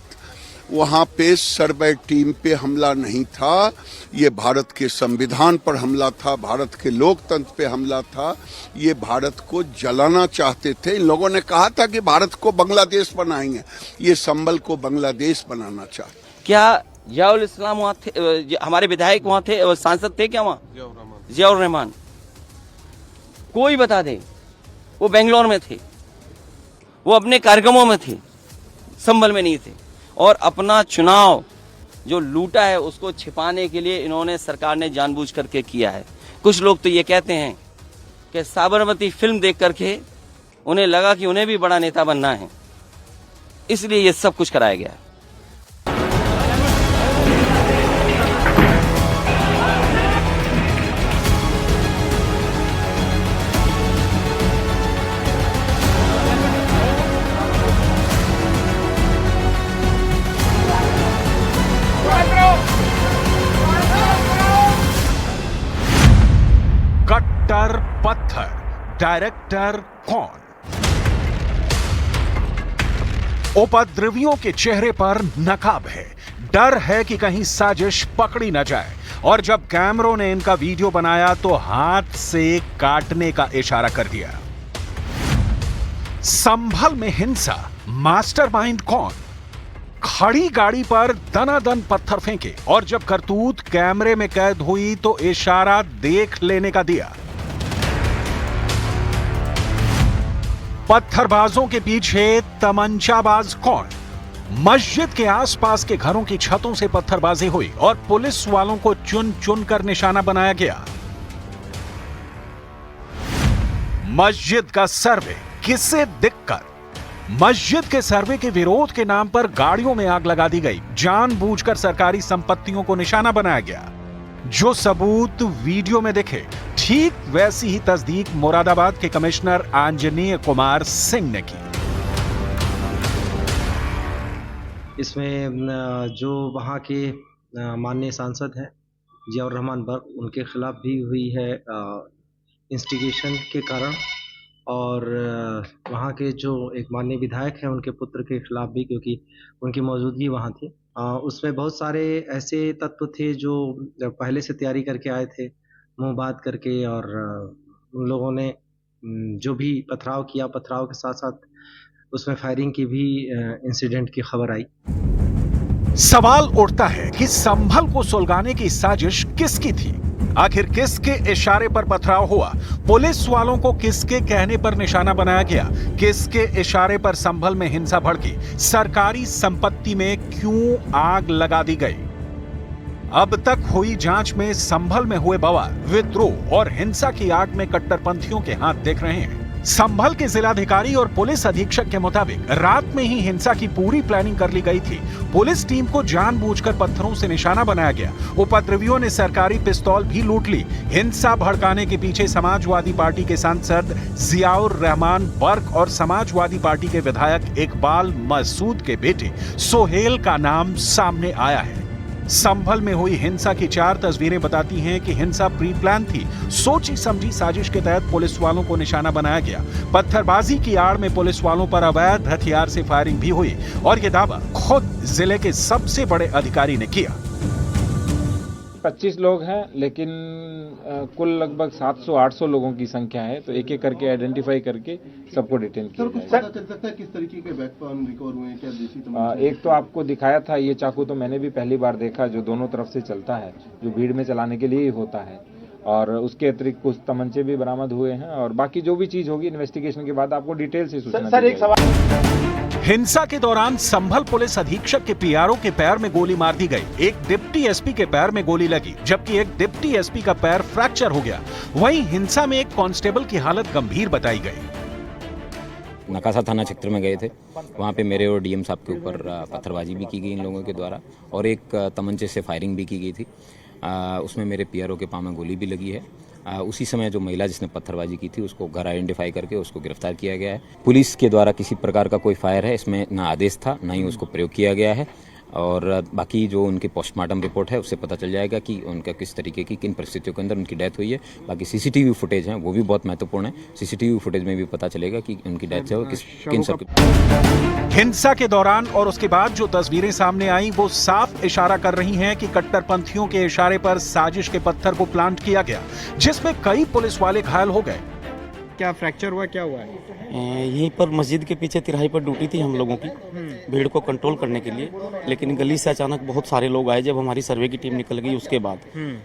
वहां पे सर्वे टीम पे हमला नहीं था, ये भारत के संविधान पर हमला था, भारत के लोकतंत्र पे हमला था। ये भारत को जलाना चाहते थे। इन लोगों ने कहा था कि भारत को बांग्लादेश बनाएंगे, ये संभल को बांग्लादेश बनाना चाहते। क्या जियाउल इस्लाम वहाँ थे? हमारे विधायक वहाँ थे और सांसद थे क्या वहाँ? जियाउर रहमान कोई बता दे, वो बेंगलोर में थे, वो अपने कार्यक्रमों में थे, संभल में नहीं थे। और अपना चुनाव जो लूटा है उसको छिपाने के लिए इन्होंने, सरकार ने जानबूझ करके किया है। कुछ लोग तो ये कहते हैं कि साबरमती फिल्म देख करके उन्हें लगा कि उन्हें भी बड़ा नेता बनना है, इसलिए ये सब कुछ कराया गया है। कट्टर पत्थर डायरेक्टर कौन? उपद्रवियों के चेहरे पर नकाब है, डर है कि कहीं साजिश पकड़ी न जाए, और जब कैमरों ने इनका वीडियो बनाया तो हाथ से काटने का इशारा कर दिया। संभल में हिंसा, मास्टरमाइंड कौन? खड़ी गाड़ी पर दनादन पत्थर फेंके, और जब करतूत कैमरे में कैद हुई तो इशारा देख लेने का दिया। पत्थरबाजों के पीछे तमंचाबाज कौन? मस्जिद के आसपास के घरों की छतों से पत्थरबाजी हुई और पुलिस वालों को चुन चुन कर निशाना बनाया गया। मस्जिद का सर्वे किसे दिक्कत? मस्जिद के सर्वे के विरोध के नाम पर गाड़ियों में आग लगा दी गई, जानबूझकर सरकारी संपत्तियों को निशाना बनाया गया। जो सबूत वीडियो में दिखे, ठीक वैसी ही तस्दीक मुरादाबाद के कमिश्नर आंजनेय कुमार सिंह ने की। इसमें जो वहाँ के माननीय सांसद हैं जियाउर रहमान बर्क, उनके खिलाफ भी हुई है इंस्टिगेशन के कारण, और वहाँ के जो एक माननीय विधायक हैं उनके पुत्र के खिलाफ भी, क्योंकि उनकी मौजूदगी वहाँ थी। उसमें बहुत सारे ऐसे तत्व थे जो पहले से तैयारी करके आए थे, मुंह बात करके, और उन लोगों ने जो भी पथराव किया, पथराव के साथ साथ उसमें फायरिंग की भी इंसिडेंट की खबर आई। सवाल उठता है कि संभल को सुलगाने की साजिश किसकी थी? आखिर किसके इशारे पर पथराव हुआ? पुलिस वालों को किसके कहने पर निशाना बनाया गया? किसके इशारे पर संभल में हिंसा भड़की? सरकारी संपत्ति में क्यों आग लगा दी गई? अब तक हुई जांच में संभल में हुए बवाल, विद्रोह और हिंसा की आग में कट्टरपंथियों के हाथ दिख रहे हैं। संभल के जिलाधिकारी और पुलिस अधीक्षक के मुताबिक रात में ही हिंसा की पूरी प्लानिंग कर ली गई थी। पुलिस टीम को जानबूझकर पत्थरों से निशाना बनाया गया। उपद्रवियों ने सरकारी पिस्तौल भी लूट ली। हिंसा भड़काने के पीछे समाजवादी पार्टी के सांसद जियाउर रहमान बर्क और समाजवादी पार्टी के विधायक इकबाल मसूद के बेटे सोहेल का नाम सामने आया है। संभल में हुई हिंसा की 4 तस्वीरें बताती हैं कि हिंसा प्री प्लान थी। सोची समझी साजिश के तहत पुलिस वालों को निशाना बनाया गया। पत्थरबाजी की आड़ में पुलिस वालों पर अवैध हथियार से फायरिंग भी हुई और ये दावा खुद जिले के सबसे बड़े अधिकारी ने किया। 25 लोग हैं, लेकिन कुल लगभग 700-800 लोगों की संख्या है, तो एक एक करके आइडेंटिफाई करके सबको डिटेन किया जाएगा। पता चल सकता है किस तरीके के वेपन रिकवर हुए हैं? क्या देसी तमंचे? एक तो आपको दिखाया था, ये चाकू तो मैंने भी पहली बार देखा, जो दोनों तरफ से चलता है, जो भीड़ में चलाने के लिए ही होता है। और उसके अतिरिक्त कुछ तमंचे भी बरामद हुए हैं और बाकी जो भी चीज होगी इन्वेस्टिगेशन के बाद आपको डिटेल से सूचना सर एक सवाल। हिंसा के दौरान संभल पुलिस अधीक्षक के पीआरओ के पैर में गोली मार दी गई। एक डिप्टी एसपी के पैर में गोली लगी, जबकि एक डिप्टी एसपी का पैर फ्रैक्चर हो गया। वहीं हिंसा में एक कांस्टेबल की हालत गंभीर बताई गई। नकासा थाना क्षेत्र में गए थे, वहाँ पे मेरे और डीएम साहब के ऊपर पत्थरबाजी भी की गई इन लोगों के द्वारा और एक तमंचे से फायरिंग भी की गई थी। उसमें मेरे पीआरओ के पाँव में गोली भी लगी है। उसी समय जो महिला जिसने पत्थरबाजी की थी उसको घर आइडेंटिफाई करके उसको गिरफ्तार किया गया है। पुलिस के द्वारा किसी प्रकार का कोई फायर है इसमें ना आदेश था, ना ही उसको प्रयोग किया गया है। और बाकी जो उनकी पोस्टमार्टम रिपोर्ट है उससे पता चल जाएगा कि उनका किस तरीके की किन परिस्थितियों के अंदर उनकी डेथ हुई है। बाकी सीसीटीवी फुटेज है वो भी बहुत महत्वपूर्ण है। सीसीटीवी फुटेज में भी पता चलेगा कि उनकी डेथ है वो किन सब। हिंसा के दौरान और उसके बाद जो तस्वीरें सामने आई वो साफ इशारा कर रही हैं कि कट्टरपंथियों के इशारे पर साजिश के पत्थर को प्लांट किया गया, जिसमें कई पुलिस वाले घायल हो गए। क्या फ्रैक्चर हुआ, क्या हुआ है? यहीं पर मस्जिद के पीछे तिराही पर ड्यूटी थी हम लोगों की, भीड़ को कंट्रोल करने के लिए, लेकिन गली से अचानक बहुत सारे लोग आए जब हमारी सर्वे की टीम निकल गई उसके बाद,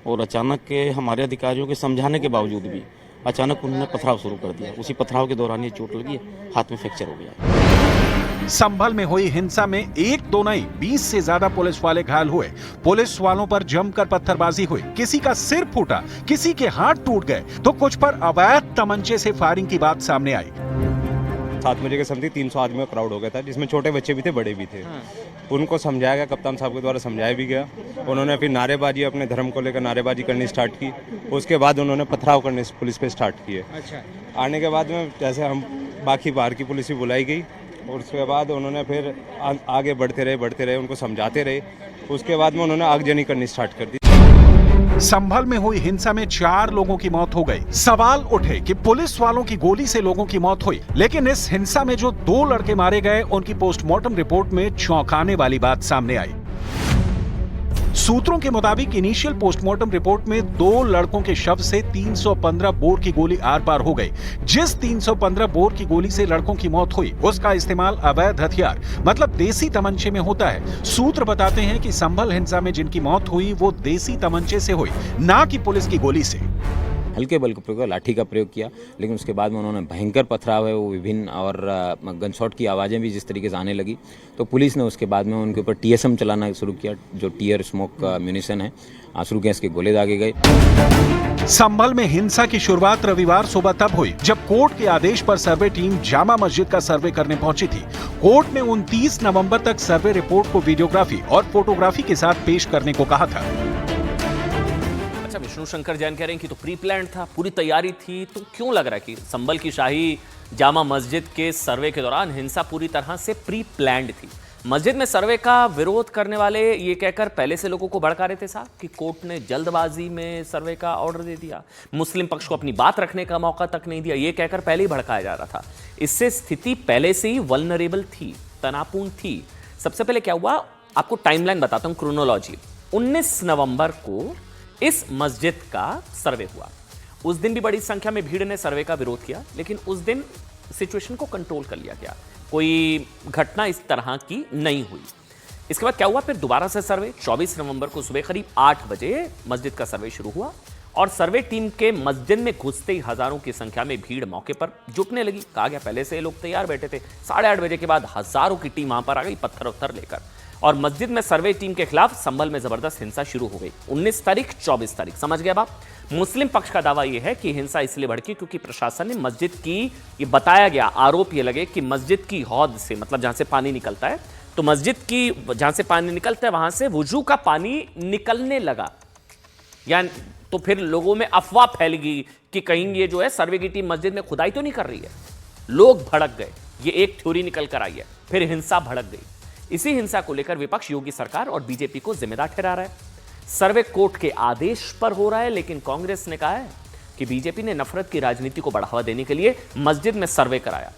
और अचानक के हमारे अधिकारियों के समझाने के बावजूद भी अचानक उन्होंने पथराव शुरू कर दिया। उसी पथराव के दौरान ये चोट लगी, हाथ में फ्रैक्चर हो गया। संभल में हुई हिंसा में 1-2 नहीं 20 से ज्यादा पुलिस वाले घायल हुए। पुलिस वालों पर जमकर पत्थरबाजी हुई, किसी का सिर फूटा, किसी के हाथ टूट गए, तो कुछ पर अवैध तमंचे से फायरिंग की बात सामने आई। 7 बजे के समथिंग 300 आदमी का क्राउड हो गया था, जिसमें छोटे बच्चे भी थे, बड़े भी थे। उनको समझाया गया, कप्तान साहब के द्वारा समझाया भी गया। उन्होंने फिर नारेबाजी, अपने धर्म को लेकर नारेबाजी करनी स्टार्ट की। उसके बाद उन्होंने पथराव करने पुलिस पे स्टार्ट किए। अच्छा। आने के बाद में जैसे हम बाकी बाहर की पुलिस भी बुलाई गई और उसके बाद उन्होंने फिर आगे बढ़ते रहे, उनको समझाते रहे। उसके बाद में उन्होंने आगजनी करनी स्टार्ट कर दी। संभल में हुई हिंसा में 4 लोगों की मौत हो गई। सवाल उठे कि पुलिस वालों की गोली से लोगों की मौत हुई, लेकिन इस हिंसा में जो 2 लड़के मारे गए उनकी पोस्टमार्टम रिपोर्ट में चौंकाने वाली बात सामने आई। सूत्रों के मुताबिक इनिशियल पोस्टमार्टम रिपोर्ट में 2 लड़कों के शव से 315 बोर की गोली आर पार हो गई। जिस 315 बोर की गोली से लड़कों की मौत हुई उसका इस्तेमाल अवैध हथियार मतलब देसी तमंचे में होता है। सूत्र बताते हैं कि संभल हिंसा में जिनकी मौत हुई वो देसी तमंचे से हुई, ना कि पुलिस की गोली से। हल्के बल का प्रयोग, लाठी का प्रयोग किया, लेकिन उसके बाद में उन्होंने भयंकर पथराव है वो विभिन्न और गन शॉट की आवाज़ें भी जिस तरीके से आने लगी, तो पुलिस ने उसके बाद में उनके ऊपर टीएसएम चलाना शुरू किया, जो टीयर स्मोक म्यूनिशन है, आंसू गैस के गोले दागे गए। संभल में हिंसा की शुरुआत रविवार सुबह तब हुई जब कोर्ट के आदेश पर सर्वे टीम जामा मस्जिद का सर्वे करने पहुंची थी। कोर्ट ने 29 नवंबर तक सर्वे रिपोर्ट को वीडियोग्राफी और फोटोग्राफी के साथ पेश करने को कहा था। विष्णु शंकर जैन कह रहे हैं कि तो प्री प्लान था, पूरी तैयारी थी, तो क्यों लग रहा है कि संभल की शाही जामा मस्जिद के सर्वे के दौरान हिंसा पूरी तरह से प्री प्लान्ड थी? मस्जिद में सर्वे का विरोध करने वाले ये कहकर पहले से लोगों को भड़का रहे थे साहब कि कोर्ट ने जल्दबाजी में सर्वे का ऑर्डर दे दिया, मुस्लिम पक्ष को अपनी बात रखने का मौका तक नहीं दिया, ये कहकर पहले ही भड़काया जा रहा था। इससे स्थिति पहले से ही वल्नरेबल थी, तनावपूर्ण थी। सबसे पहले क्या हुआ, आपको टाइमलाइन बताता हूं, क्रोनोलॉजी। 19 नवंबर को इस मस्जिद का सर्वे हुआ। उस दिन भी बड़ी संख्या में भीड़ ने सर्वे का विरोध किया, लेकिन उस दिन सिचुएशन को कंट्रोल कर लिया गया, कोई घटना इस तरह की नहीं हुई। इसके बाद क्या हुआ, फिर दोबारा से सर्वे 24 नवंबर को सुबह करीब 8 बजे मस्जिद का सर्वे शुरू हुआ और सर्वे टीम के मस्जिद में घुसते ही हजारों की संख्या में भीड़ मौके पर जुटने लगी। कहा गया पहले से लोग तैयार बैठे थे। 8:30 बजे के बाद हजारों की टीम वहां पर आ गई पत्थर उत्थर लेकर, और मस्जिद में सर्वे टीम के खिलाफ संभल में जबरदस्त हिंसा शुरू हो गई। 19 तारीख 24 तारीख, समझ गए बाप। मुस्लिम पक्ष का दावा यह है कि हिंसा इसलिए भड़की क्योंकि प्रशासन ने मस्जिद की, ये बताया गया, आरोप ये लगे कि मस्जिद की हौद से, मतलब जहां से पानी निकलता है, तो मस्जिद की जहां से पानी निकलता है वहां से वुजू का पानी निकलने लगा, यानी तो फिर लोगों में अफवाह फैल गई कि कहीं ये जो है सर्वे की टीम मस्जिद में खुदाई तो नहीं कर रही है। लोग भड़क गए, ये एक थ्योरी निकल कर आई है। फिर हिंसा भड़क गई। इसी हिंसा को लेकर विपक्ष योगी सरकार और बीजेपी को जिम्मेदार ठहरा रहा है। सर्वे कोर्ट के आदेश पर हो रहा है, लेकिन कांग्रेस ने कहा है कि बीजेपी ने नफरत की राजनीति को बढ़ावा देने के लिए मस्जिद में सर्वे कराया।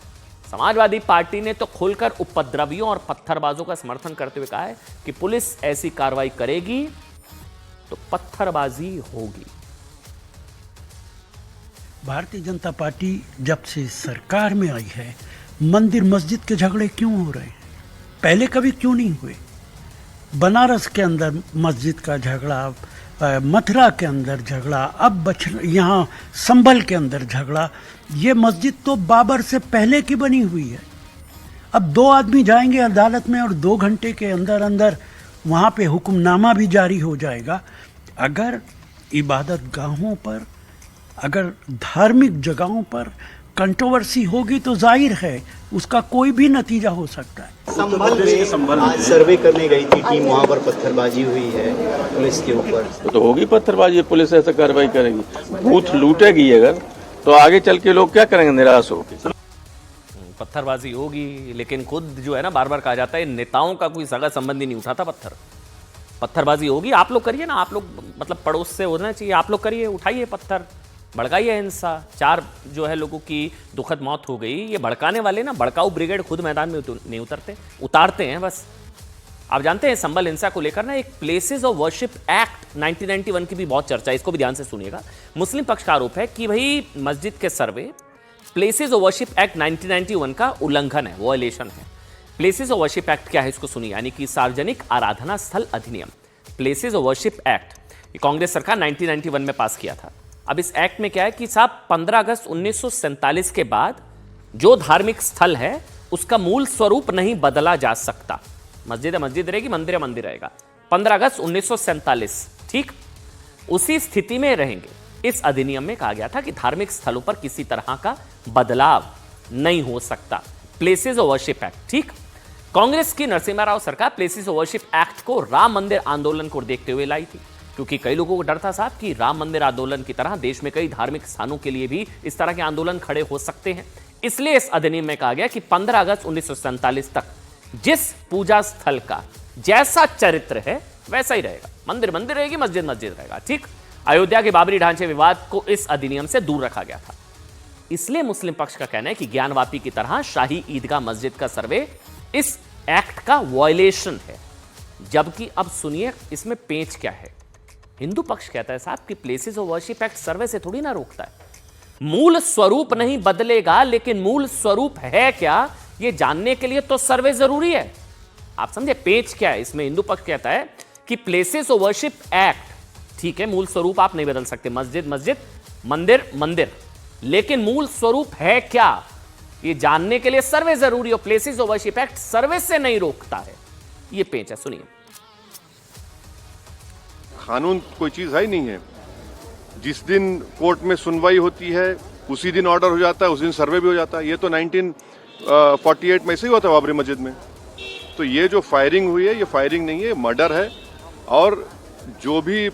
समाजवादी पार्टी ने तो खुलकर उपद्रवियों और पत्थरबाजों का समर्थन करते हुए कहा है कि पुलिस ऐसी कार्रवाई करेगी तो पत्थरबाजी होगी। भारतीय जनता पार्टी जब से सरकार में आई है, मंदिर मस्जिद के झगड़े क्यों हो रहे हैं? पहले कभी क्यों नहीं हुए? बनारस के अंदर मस्जिद का झगड़ा, मथुरा के अंदर झगड़ा, अब यहाँ संभल के अंदर झगड़ा। ये मस्जिद तो बाबर से पहले की बनी हुई है। अब 2 आदमी जाएंगे अदालत में और 2 घंटे के अंदर अंदर वहाँ पे हुक्मनामा भी जारी हो जाएगा। अगर इबादत गाहों पर, अगर धार्मिक जगहों पर कंट्रोवर्सी होगी तो जाहिर है उसका कोई भी नतीजा हो सकता है। संभल में आज सर्वे करने गई थी टीम, वहाँ पर पत्थरबाजी हुई है पुलिस के ऊपर। तो होगी पत्थरबाजी, पुलिस ऐसा कार्रवाई करेगी। बूथ लूटेगी अगर, तो आगे चल के लोग क्या करेंगे, निराश होकर। पत्थरबाजी होगी, लेकिन खुद जो है ना, बार बार कहा जाता है नेताओं का कोई सगा संबंधी नहीं उठाता पत्थरबाजी होगी। आप लोग करिए ना, आप लोग मतलब पड़ोस से होना चाहिए, आप लोग करिए, उठाइए पत्थर, भड़काइए हिंसा। 4 जो है लोगों की दुखद मौत हो गई। ये भड़काने वाले ना, भड़काऊ ब्रिगेड खुद मैदान में नहीं उतरते, उतारते हैं बस। आप जानते हैं संभल हिंसा को लेकर ना एक प्लेसेस ऑफ वर्शिप एक्ट 1991 की भी बहुत चर्चा है, इसको भी ध्यान से सुनिएगा। मुस्लिम पक्ष का आरोप है कि भाई मस्जिद के सर्वे प्लेसेस ऑफ वर्शिप एक्ट 1991 का उल्लंघन है, वॉयलेशन है। प्लेसेस ऑफ वर्शिप एक्ट क्या है इसको सुनिए, यानी कि सार्वजनिक आराधना स्थल अधिनियम, प्लेसेस ऑफ वर्शिप एक्ट, ये कांग्रेस सरकार 1991 में पास किया था। अब इस एक्ट में क्या है कि साहब 15 अगस्त 1947 के बाद जो धार्मिक स्थल है उसका मूल स्वरूप नहीं बदला जा सकता। मस्जिद है मस्जिद रहेगी, मंदिर है मंदिर रहेगा। 15 अगस्त 1947, ठीक उसी स्थिति में रहेंगे। इस अधिनियम में कहा गया था कि धार्मिक स्थलों पर किसी तरह का बदलाव नहीं हो सकता। प्लेसेस ऑफ वर्शिप एक्ट, ठीक। कांग्रेस की नरसिम्हा राव सरकार प्लेसेस ऑफ वर्शिप एक्ट को राम मंदिर आंदोलन को देखते हुए लाई थी, क्योंकि कई लोगों को डर था साहब कि राम मंदिर आंदोलन की तरह देश में कई धार्मिक स्थानों के लिए भी इस तरह के आंदोलन खड़े हो सकते हैं। इसलिए इस अधिनियम में कहा गया कि 15 अगस्त 1947 तक जिस पूजा स्थल का जैसा चरित्र है वैसा ही रहेगा, मंदिर मंदिर रहेगी, मस्जिद मस्जिद रहेगा, ठीक। अयोध्या के बाबरी ढांचे विवाद को इस अधिनियम से दूर रखा गया था। इसलिए मुस्लिम पक्ष का कहना है कि ज्ञानवापी की तरह शाही ईदगाह मस्जिद का सर्वे इस एक्ट का वॉयलेशन है। जबकि अब सुनिए इसमें पेंच क्या है। हिंदू पक्ष कहता है साहब कि प्लेसेस ऑफ वर्शिप एक्ट सर्वे से थोड़ी ना रोकता है, मूल स्वरूप नहीं बदलेगा, लेकिन मूल स्वरूप है क्या ये जानने के लिए तो सर्वे जरूरी है। आप समझे पेंच क्या है इसमें। हिंदू पक्ष कहता है कि प्लेसेस ऑफ वर्शिप एक्ट, ठीक है, मूल स्वरूप आप नहीं बदल सकते, मस्जिद मस्जिद, मंदिर मंदिर, लेकिन मूल स्वरूप है क्या ये जानने के लिए सर्वे जरूरी हो। प्लेसेस ऑफ वर्शिप एक्ट सर्वे से नहीं रोकता है, ये पेंच है। सुनिए, कानून कोई चीज है ही नहीं है। जिस दिन कोर्ट में सुनवाई होती है उसी दिन ऑर्डर हो जाता है, उस दिन सर्वे भी हो जाता है। ये तो 1948 में ऐसे ही हुआ था बाबरी मस्जिद में। तो ये जो फायरिंग हुई है ये फायरिंग नहीं है, मर्डर है। और जो भी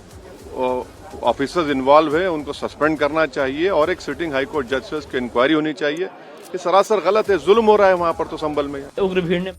ऑफिसर्स इन्वॉल्व हैं उनको सस्पेंड करना चाहिए और एक सिटिंग हाई कोर्ट जज से उसकी इंक्वायरी होनी चाहिए। ये सरासर गलत है, जुल्म हो रहा है वहां पर तो संभल में। उग्र भीड़ ने